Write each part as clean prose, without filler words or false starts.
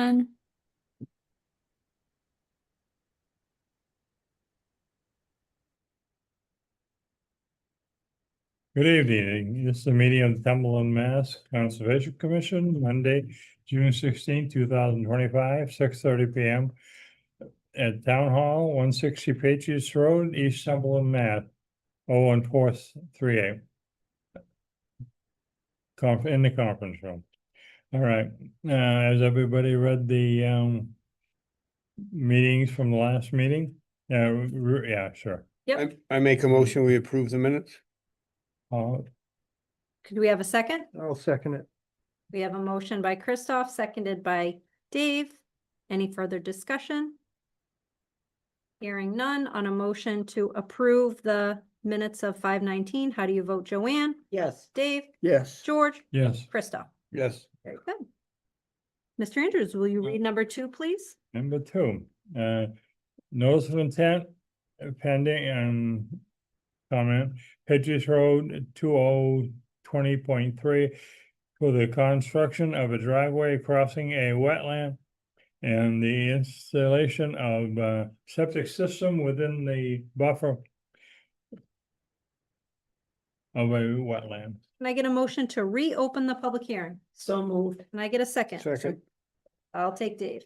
everyone. Good evening. This is a meeting of the Templeton Mass Conservation Commission, Monday, June 16, 2025, 6:30 p.m. at Town Hall, 160 Patriots Road, East Templeton, Mass. 01438. In the conference room. All right. Has everybody read the meetings from the last meeting? Yeah, sure. Yep. I make a motion, we approve the minutes. Could we have a second? I'll second it. We have a motion by Christoph, seconded by Dave. Any further discussion? Hearing none on a motion to approve the minutes of 5/19. How do you vote, Joanne? Yes. Dave? Yes. George? Yes. Christoph? Yes. Very good. Mr. Andrews, will you read number 2, please? Number 2, notice of intent pending comment, Patriots Road 2020.3 for the construction of a driveway crossing a wetland and the installation of septic system within the buffer of a wetland. Can I get a motion to reopen the public hearing? So moved. Can I get a second? Second. I'll take Dave.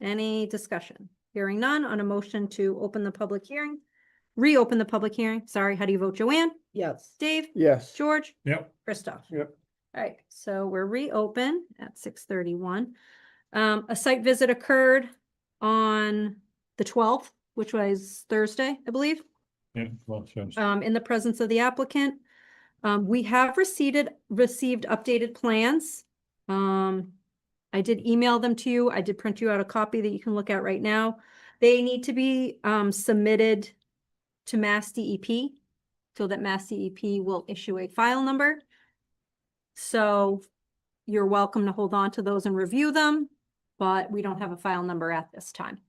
Any discussion? Hearing none on a motion to open the public hearing, reopen the public hearing. Sorry, how do you vote, Joanne? Yes. Dave? Yes. George? Yep. Christoph? Yep. All right, so we're reopen at 6:31. A site visit occurred on the 12th, which was Thursday, I believe, Yeah, well, sure. in the presence of the applicant. We have received updated plans. I did email them to you. I did print you out a copy that you can look at right now. They need to be submitted to Mass DEP so that Mass DEP will issue a file number. So you're welcome to hold on to those and review them, but we don't have a file number at this time.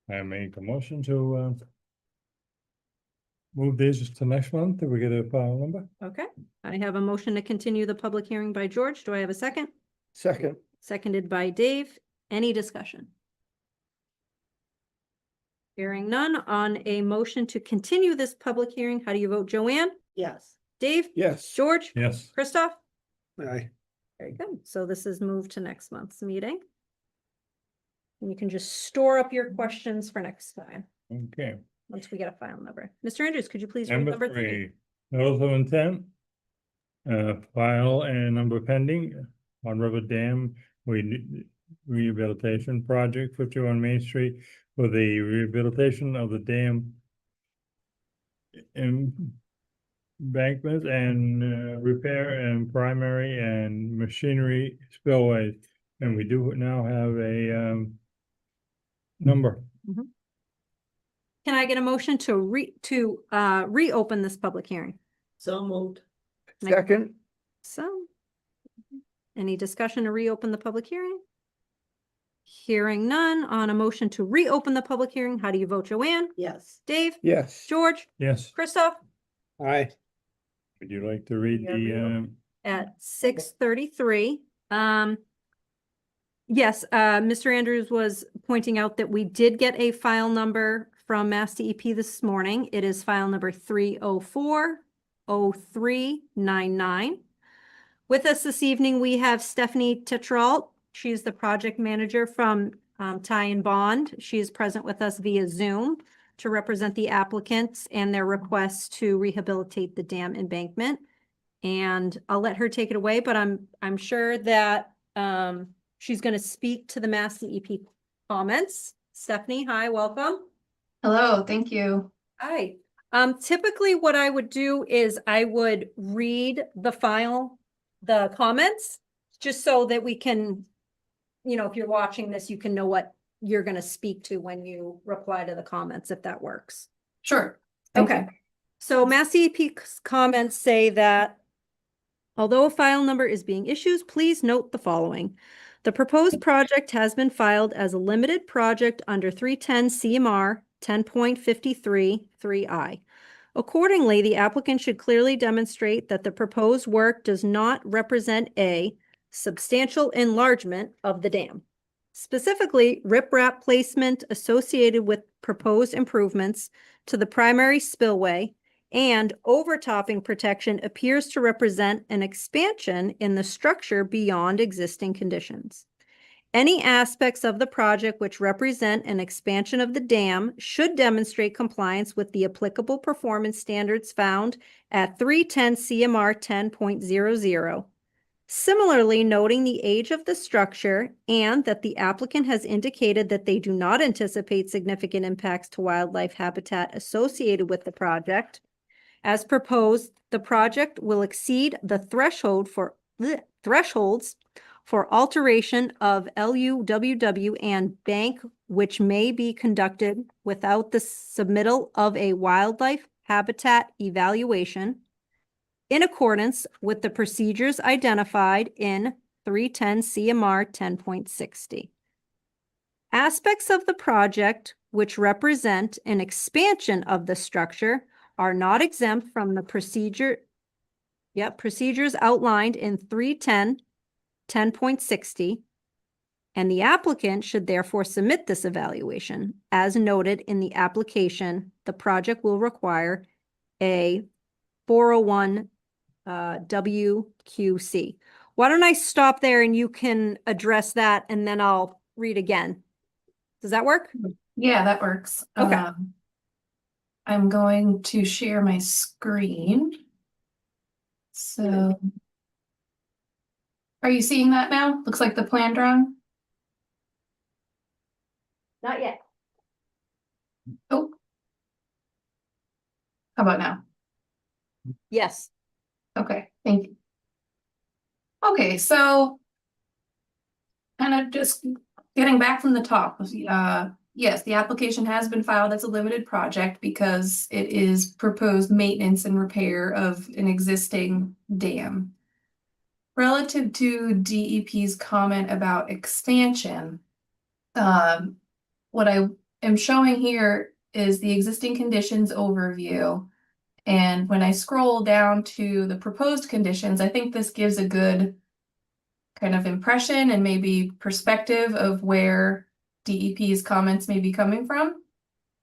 I make a motion to move these to next month. Do we get a file number? Okay, I have a motion to continue the public hearing by George. Do I have a second? Second. Seconded by Dave. Any discussion? Hearing none on a motion to continue this public hearing. How do you vote, Joanne? Yes. Dave? Yes. George? Yes. Christoph? Aye. Very good. So this is moved to next month's meeting. And you can just store up your questions for next time, Okay. once we get a file number. Mr. Andrews, could you please read Number number 3? 3, notice of intent. File and number pending on River Dam Rehabilitation Project, 51 Main Street, for the rehabilitation of the dam embankments and repair and primary and machinery spillways. And we do now have a number. Can I get a motion to reopen this public hearing? So moved. Make- Second. So, any discussion to reopen the public hearing? Hearing none on a motion to reopen the public hearing. How do you vote, Joanne? Yes. Dave? Yes. George? Yes. Christoph? Aye. Would you like to read the At 6:33. Yes, Mr. Andrews was pointing out that we did get a file number from Mass DEP this morning. It is file number 3040399. With us this evening, we have Stephanie Tetrault. She's the project manager from Ty and Bond. She is present with us via Zoom to represent the applicants and their request to rehabilitate the dam embankment. And I'll let her take it away, but I'm sure that she's going to speak to the Mass DEP comments. Stephanie, hi, welcome. Hello, thank you. Hi. Typically what I would do is I would read the comments, just so that we can, if you're watching this, you can know what you're going to speak to when you reply to the comments, if that works. Sure. Thank Okay. you. So Mass DEP's comments say that although a file number is being issued, please note the following. The proposed project has been filed as a limited project under 310 CMR 10.53 3I. Accordingly, the applicant should clearly demonstrate that the proposed work does not represent a substantial enlargement of the dam. Specifically, riprap placement associated with proposed improvements to the primary spillway and overtopping protection appears to represent an expansion in the structure beyond existing conditions. Any aspects of the project which represent an expansion of the dam should demonstrate compliance with the applicable performance standards found at 310 CMR 10.00. Similarly, noting the age of the structure and that the applicant has indicated that they do not anticipate significant impacts to wildlife habitat associated with the project. As proposed, the project will exceed the thresholds for alteration of LUWW and bank, which may be conducted without the submittal of a wildlife habitat evaluation in accordance with the procedures identified in 310 CMR 10.60. Aspects of the project which represent an expansion of the structure are not exempt from the procedures outlined in 310 10.60, and the applicant should therefore submit this evaluation. As noted in the application, the project will require a 401 WQC. Why don't I stop there and you can address that and then I'll read again. Does that work? Yeah, that works. Okay. I'm going to share my screen. So, are you seeing that now? Looks like the plan drawing. Not yet. Oh. How about now? Yes. Okay, thank you. Okay, so kind of just getting back from the top. Yes, the application has been filed as a limited project because it is proposed maintenance and repair of an existing dam. Relative to DEP's comment about expansion, what I am showing here is the existing conditions overview. And when I scroll down to the proposed conditions, I think this gives a good kind of impression and maybe perspective of where DEP's comments may be coming from.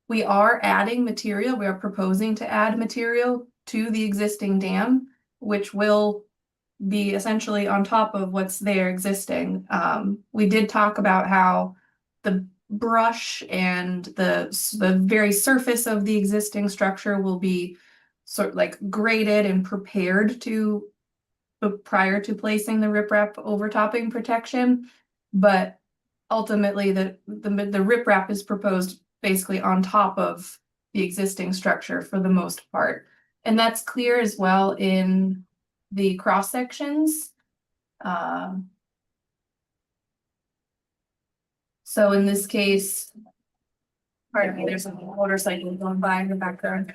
We are adding material. We are proposing to add material to the existing dam, which will be essentially on top of what's there existing. We did talk about how the brush and the very surface of the existing structure will be sort of like graded and prepared to prior to placing the riprap overtopping protection, but ultimately the riprap is proposed basically on top of the existing structure for the most part, and that's clear as well in the cross sections. So in this case, pardon me, there's a motorcycle going by in the background.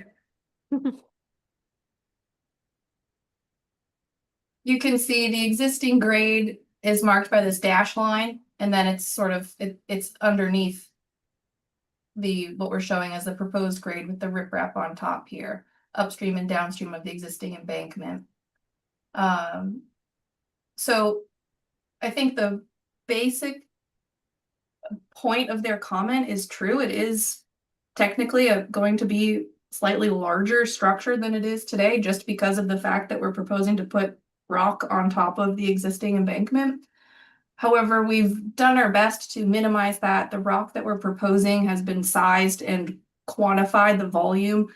You can see the existing grade is marked by this dash line, and then it's sort of, it's underneath what we're showing as the proposed grade with the riprap on top here, upstream and downstream of the existing embankment. So I think the basic point of their comment is true. It is technically going to be slightly larger structure than it is today, just because of the fact that we're proposing to put rock on top of the existing embankment. However, we've done our best to minimize that. The rock that we're proposing has been sized and quantified the volume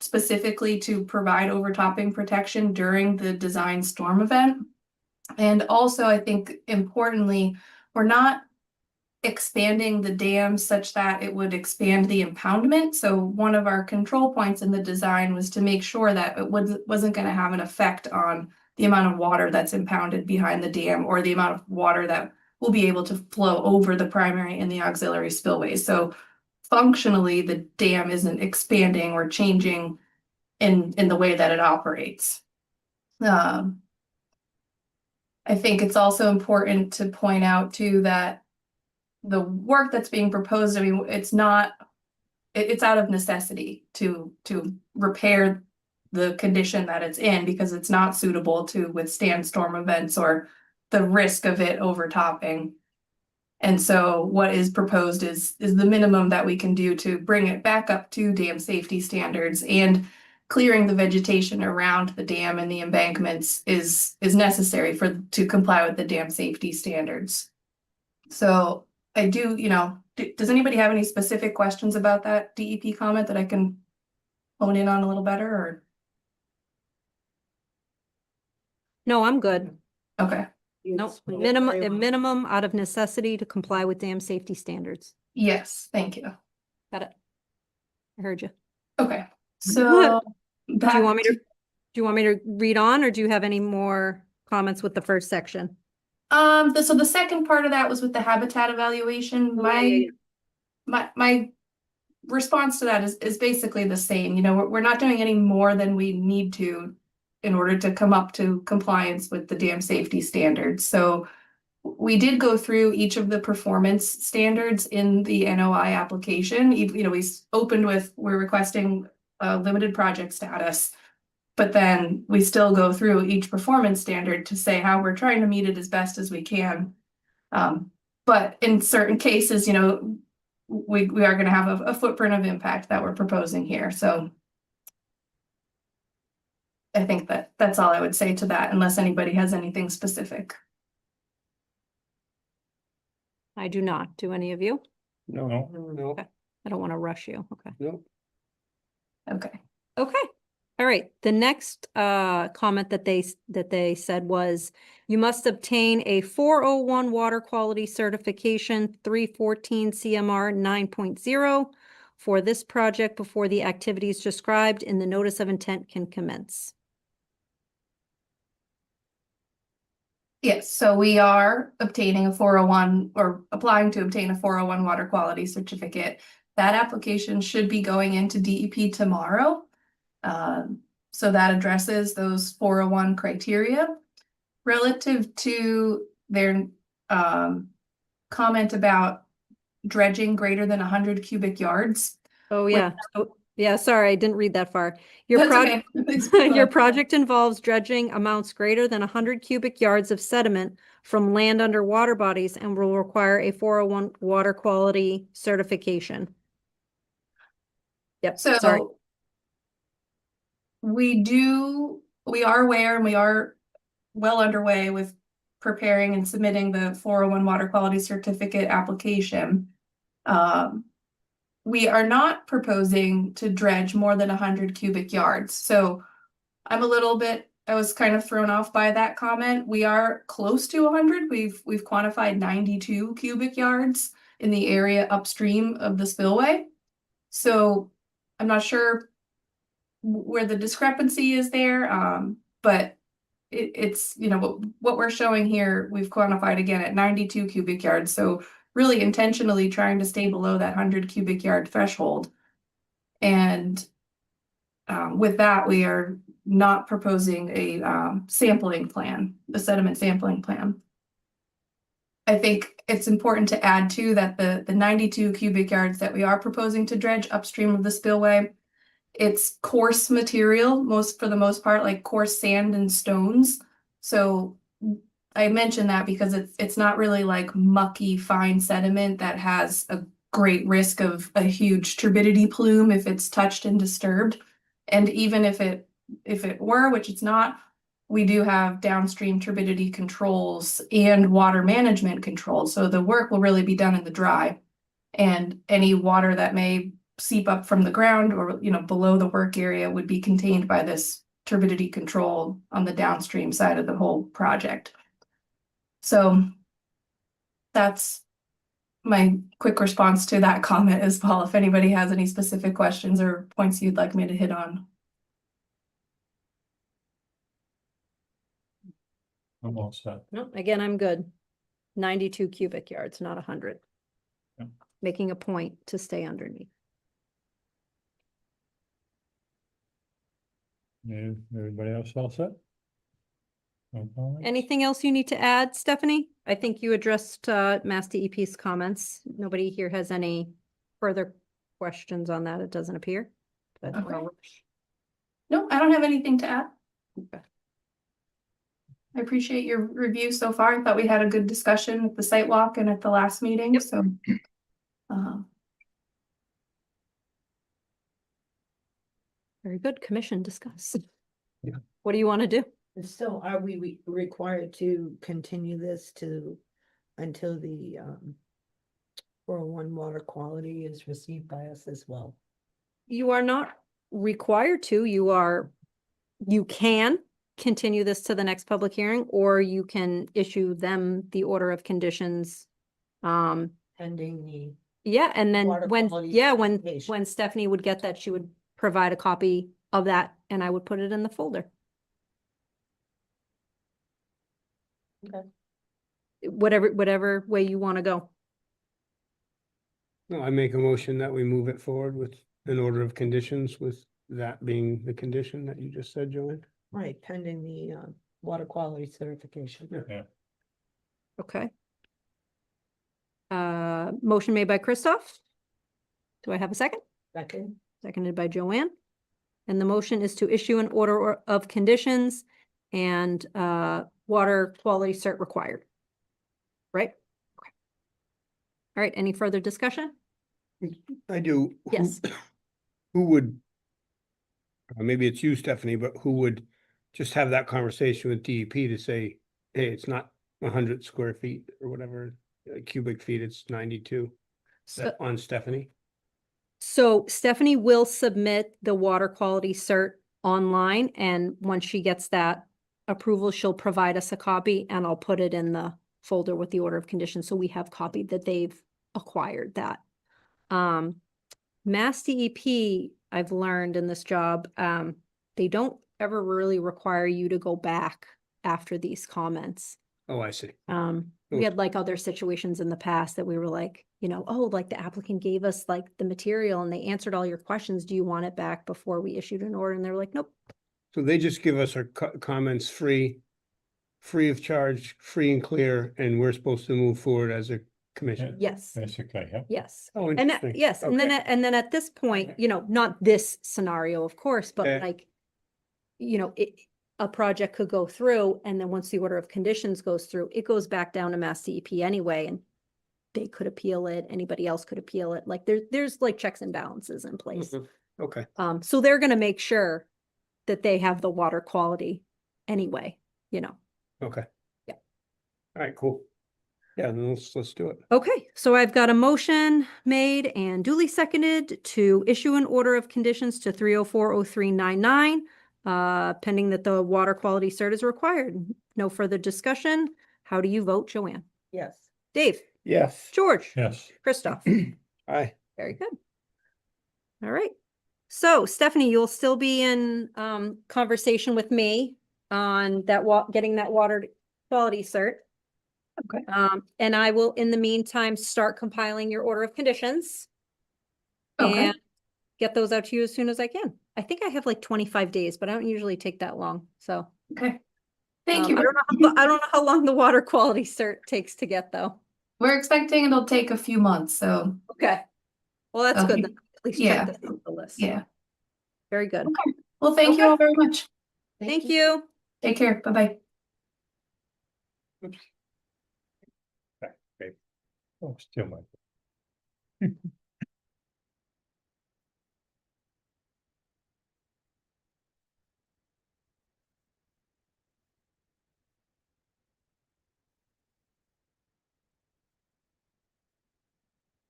specifically to provide overtopping protection during the design storm event. And also, I think importantly, we're not expanding the dam such that it would expand the impoundment. So one of our control points in the design was to make sure that it wasn't going to have an effect on the amount of water that's impounded behind the dam or the amount of water that will be able to flow over the primary and the auxiliary spillways. So functionally, the dam isn't expanding or changing in the way that it operates. I think it's also important to point out too that the work that's being proposed, I mean, it's not it's out of necessity to repair the condition that it's in because it's not suitable to withstand storm events or the risk of it overtopping. And so what is proposed is the minimum that we can do to bring it back up to dam safety standards, and clearing the vegetation around the dam and the embankments is necessary to comply with the dam safety standards. So I do, does anybody have any specific questions about that DEP comment that I can hone in on a little better, or? No, I'm good. Okay, No, minimum, a minimum out of necessity to comply with dam safety standards. yes, thank you. Got it. I heard you. Okay, so Do you want me to, read on, or do you have any more comments with the first section? So the second part of that was with the habitat evaluation. My response to that is basically the same. We're not doing any more than we need to in order to come up to compliance with the dam safety standards. So we did go through each of the performance standards in the NOI application. We opened with, we're requesting a limited project status, but then we still go through each performance standard to say how we're trying to meet it as best as we can. But in certain cases, we are going to have a footprint of impact that we're proposing here. So I think that's all I would say to that, unless anybody has anything specific. I do not. Do any of you? No, no, I don't want to rush you. Okay. no. Okay. Okay. All right. The next comment that they said was, you must obtain a 401 water quality certification 314 CMR 9.0 for this project before the activities described in the notice of intent can commence. Yes, so we are obtaining a 401 or applying to obtain a 401 water quality certificate. That application should be going into DEP tomorrow. So that addresses those 401 criteria. Relative to their comment about dredging greater than 100 cubic yards. Oh, yeah. Oh, yeah, sorry, I didn't read that far. Your That's project, okay. your project involves dredging amounts greater than 100 cubic yards of sediment from land under water bodies and will require a 401 water quality certification. Yep, sorry. So we are aware, and we are well underway with preparing and submitting the 401 water quality certificate application. We are not proposing to dredge more than 100 cubic yards. So I was kind of thrown off by that comment. We are close to 100. We've quantified 92 cubic yards in the area upstream of the spillway. So I'm not sure where the discrepancy is there, but it's what we're showing here, we've quantified again at 92 cubic yards. So really intentionally trying to stay below that 100 cubic yard threshold. And with that, we are not proposing a sampling plan, the sediment sampling plan. I think it's important to add too that the 92 cubic yards that we are proposing to dredge upstream of the spillway, it's coarse material, for the most part, like coarse sand and stones. So I mention that because it's not really like mucky fine sediment that has a great risk of a huge turbidity plume if it's touched and disturbed. And even if it were, which it's not, we do have downstream turbidity controls and water management controls. So the work will really be done in the dry, and any water that may seep up from the ground or below the work area would be contained by this turbidity control on the downstream side of the whole project. So that's my quick response to that comment as well. If anybody has any specific questions or points you'd like me to hit on. I'm all set. No, again, I'm good. 92 cubic yards, not 100. Yeah. Making a point to stay underneath. Yeah, everybody else all set? No comments? Anything else you need to add, Stephanie? I think you addressed Mass DEP's comments. Nobody here has any further questions on that, it doesn't appear. But, Okay. No, I don't have anything to add. Okay. I appreciate your review so far. I thought we had a good discussion with the site walk and at the last meeting, Yep. so. Very good. Commission discuss. Yeah. What do you want to do? And so are we required to continue this until the 401 water quality is received by us as well? You are not required to, you can continue this to the next public hearing, or you can issue them the order of conditions. Pending the, Yeah, and then Water when quality certification. when Stephanie would get that, she would provide a copy of that and I would put it in the folder. Okay. Whatever way you want to go. No, I make a motion that we move it forward with an order of conditions, with that being the condition that you just said, Joanne. right, pending the water quality certification. Yeah. Okay. Motion made by Christoph. Do I have a second? Second, Seconded by Joanne. And the motion is to issue an order of conditions and water quality cert required. Right? Okay. All right, any further discussion? I do. Yes. Who would? Maybe it's you, Stephanie, but who would just have that conversation with DEP to say, hey, it's not 100 square feet or whatever, cubic feet, it's 92. So, On Stephanie? so Stephanie will submit the water quality cert online, and once she gets that approval, she'll provide us a copy and I'll put it in the folder with the order of conditions, so we have copied that they've acquired that. Mass DEP, I've learned in this job, they don't ever really require you to go back after these comments. Oh, I see. We had like other situations in the past that we were like, oh, like the applicant gave us like the material and they answered all your questions. Do you want it back before we issued an order? And they were like, nope. So they just give us our comments free of charge, free and clear, and we're supposed to move forward as a commission. Yes, Basically, yeah. yes. Oh, And interesting. yes, and then, Okay. and then at this point, not this scenario, of course, but Yeah. like, a project could go through, and then once the order of conditions goes through, it goes back down to Mass DEP anyway, and they could appeal it, anybody else could appeal it, like there's like checks and balances in place. Mhm. Okay, So they're gonna make sure that they have the water quality anyway, okay. Yeah. All right, cool. Yeah, then let's do it. Okay, so I've got a motion made and duly seconded to issue an order of conditions to 3040399, pending that the water quality cert is required. No further discussion. How do you vote, Joanne? yes. Dave? Yes. George? Yes. Christoph? Aye. Very good. All right. So Stephanie, you'll still be in conversation with me on that getting that water quality cert. Okay. And I will, in the meantime, start compiling your order of conditions. Okay. And get those out to you as soon as I can. I think I have like 25 days, but I don't usually take that long. So Okay. Thank you. I don't know how long the water quality cert takes to get though. We're expecting it'll take a few months, so Okay. Well, that's Okay. good. Then. At least Yeah. check this off the list. yeah. Very good. Okay. Well, thank you Okay. all very much. Thank you. Take care. Bye-bye. Oops. Okay. Oh, still my.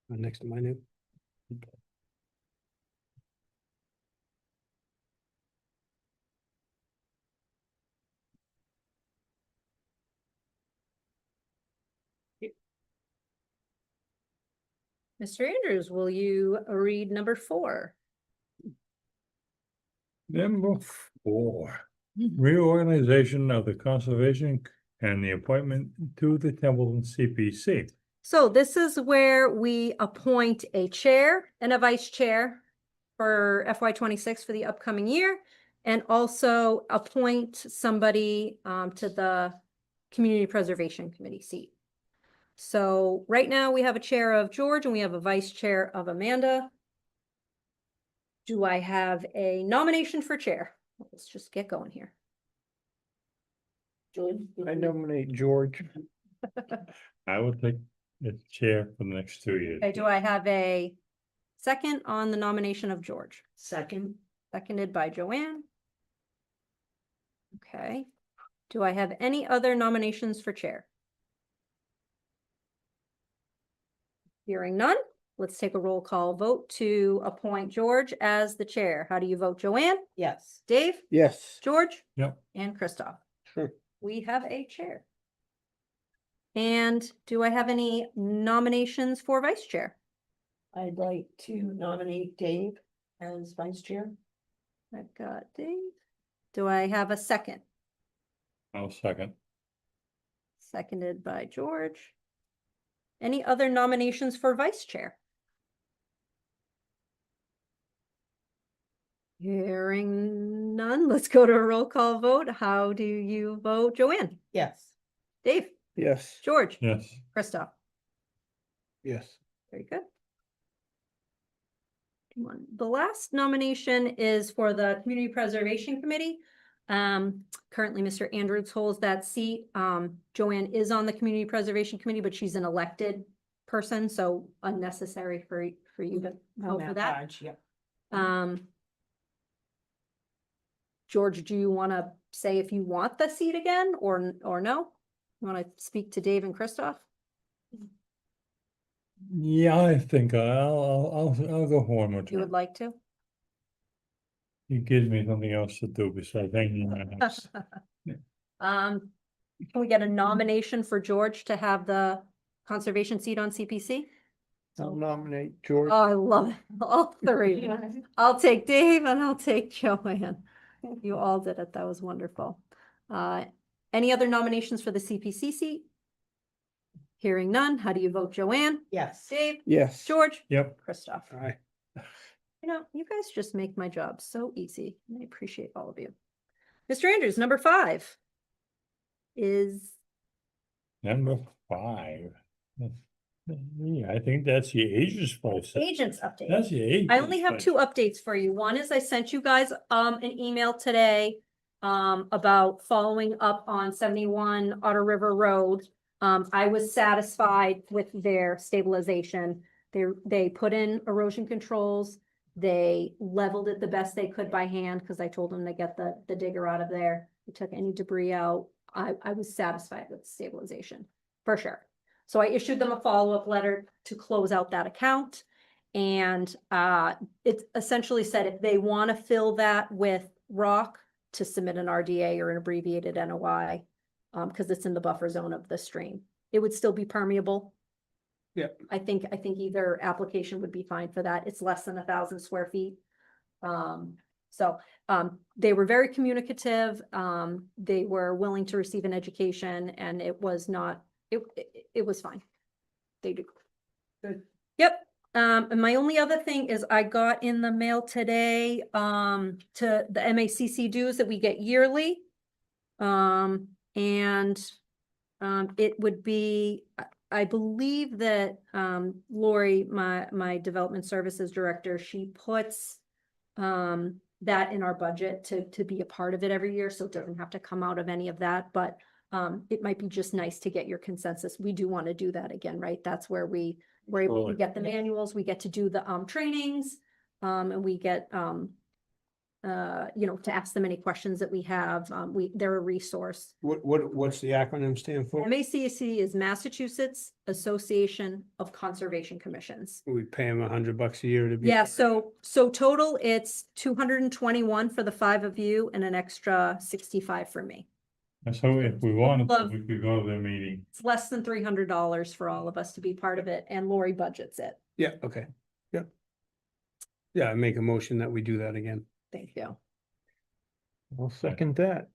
Next to my name. Mr. Andrews, will you read number 4? Number 4, reorganization of the conservation and the appointment to the Templeton CPC. So this is where we appoint a chair and a vice chair for FY26 for the upcoming year, and also appoint somebody to the Community Preservation Committee seat. So right now we have a chair of George and we have a vice chair of Amanda. do I have a nomination for chair? Let's just get going here. George? I nominate George. I would take the chair for the next 2 years. Okay, do I have a second on the nomination of George? Second, Seconded by Joanne. Okay. Do I have any other nominations for chair? Hearing none, let's take a roll call vote to appoint George as the chair. How do you vote, Joanne? yes. Dave? Yes. George? Yep. And Christoph? Sure. We have a chair. And do I have any nominations for vice chair? I'd like to nominate Dave as vice chair. I've got Dave. Do I have a second? I'll second. Seconded by George. Any other nominations for vice chair? Hearing none, let's go to a roll call vote. How do you vote, Joanne? Yes. Dave? Yes. George? Yes. Christoph? Yes. Very good. The last nomination is for the Community Preservation Committee. Currently, Mr. Andrews holds that seat. Joanne is on the Community Preservation Committee, but she's an elected person, so unnecessary for you to vote for that. Large, yep. George, do you want to say if you want the seat again or no? You want to speak to Dave and Christoph? Yeah, I think I'll go for one more You would time. like to? It gives me something else to do besides hanging my house. Can we get a nomination for George to have the conservation seat on CPC? I'll nominate George. Oh, I love it. All three. I'll take Dave and I'll take Joanne. You all did it. That was wonderful. Any other nominations for the CPC seat? Hearing none. How do you vote, Joanne? Yes. Dave? Yes. George? Yep. Christoph? Aye. You know, you guys just make my job so easy. And I appreciate all of you. Mr. Andrews, number 5 is, Number 5. Yeah, I think that's the agent's place. agents update. That's the agent. I only have 2 updates for you. One is I sent you guys an email today about following up on 71 Otter River Road. I was satisfied with their stabilization. They put in erosion controls. They leveled it the best they could by hand because I told them to get the digger out of there. They took any debris out. I was satisfied with stabilization for sure. So I issued them a follow-up letter to close out that account. And it essentially said if they want to fill that with rock, to submit an RDA or an abbreviated NOI, because it's in the buffer zone of the stream. It would still be permeable. Yeah. I think either application would be fine for that. It's less than 1,000 square feet. They were very communicative. They were willing to receive an education, and it was not, it was fine. They do. Good. Yep. And my only other thing is I got in the mail today, to the MACC dues that we get yearly. It would be, I believe that, Lori, my development services director, she puts, that in our budget to be a part of it every year, so it doesn't have to come out of any of that, but, it might be just nice to get your consensus. We do want to do that again, right? That's where we're able to Absolutely. get the manuals, we get to do the, trainings, and we get, to ask them any questions that we have. They're a resource. What's the acronym stand for? MACC is Massachusetts Association of Conservation Commissions. We pay them $100 a year to be. Yeah, so total it's 221 for the 5 of you and an extra 65 for me. And so if we wanted to, Love- we could go to their meeting. It's less than $300 for all of us to be part of it, and Lori budgets it. Yeah, okay. Yep. Yeah, I make a motion that we do that again. Thank you. I'll second that.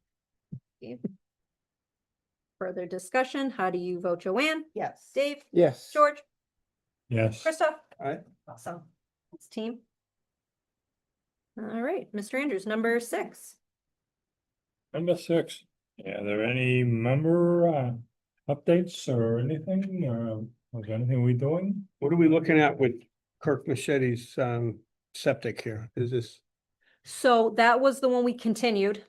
Further discussion, how do you vote, Joanne? Yes. Dave? Yes. George? Yes. Christoph? Aye. Awesome. Thanks, team. All right, Mr. Andrews, number 6. Number 6. Yeah, are there any member updates or anything? Was there anything we doing? What are we looking at with Kirk Machete's septic here? Is this, So that was the one we continued.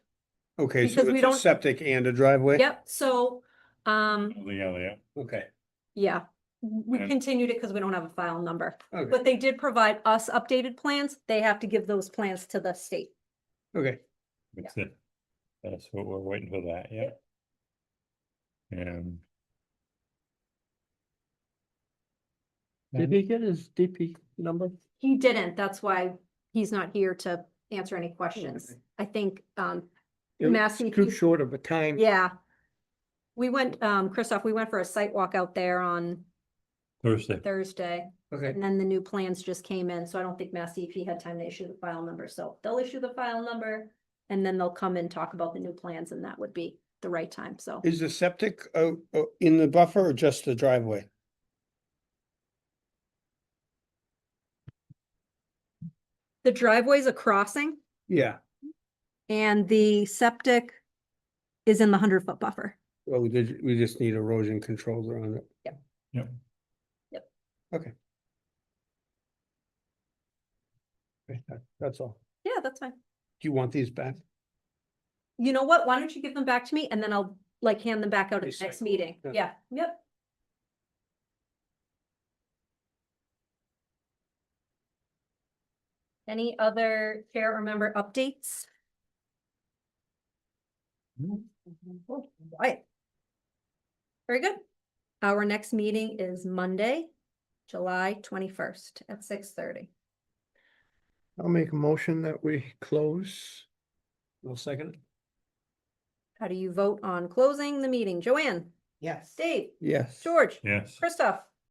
okay, so Because we it's a don't- septic and a driveway? Yep, so, Yeah. Okay, yeah, we And- continued it because we don't have a file number. okay, But they did provide us updated plans. They have to give those plans to the state. okay. That's it. That's what we're waiting for that, yeah. And Did he get his DP number? He didn't, that's why he's not here to answer any questions. Okay. I think, It was Massey, too short of a time. yeah. We went, Christoph, we went for a site walk out there on Thursday, Thursday. Okay, And then the new plans just came in, so I don't think Mass DEP had time to issue the file number, so they'll issue the file number. And then they'll come and talk about the new plans, and that would be the right time, so. is the septic in the buffer or just the driveway? The driveway's a crossing, Yeah, and the septic is in the 100-foot buffer. well, we just need erosion controls around it. yep. Okay, that's all. Yeah, that's fine. Do you want these back? You know what? Why don't you give them back to me, and then I'll like hand them back out at the next Recycle. meeting? Yeah. Yeah, yep. Any other chair or member updates? Right. Very good. Our next meeting is Monday, July 21st at 6:30. I'll make a motion that we close. No second? How do you vote on closing the meeting? Joanne, Yes. Dave, Yes. George, Yes. Christoph,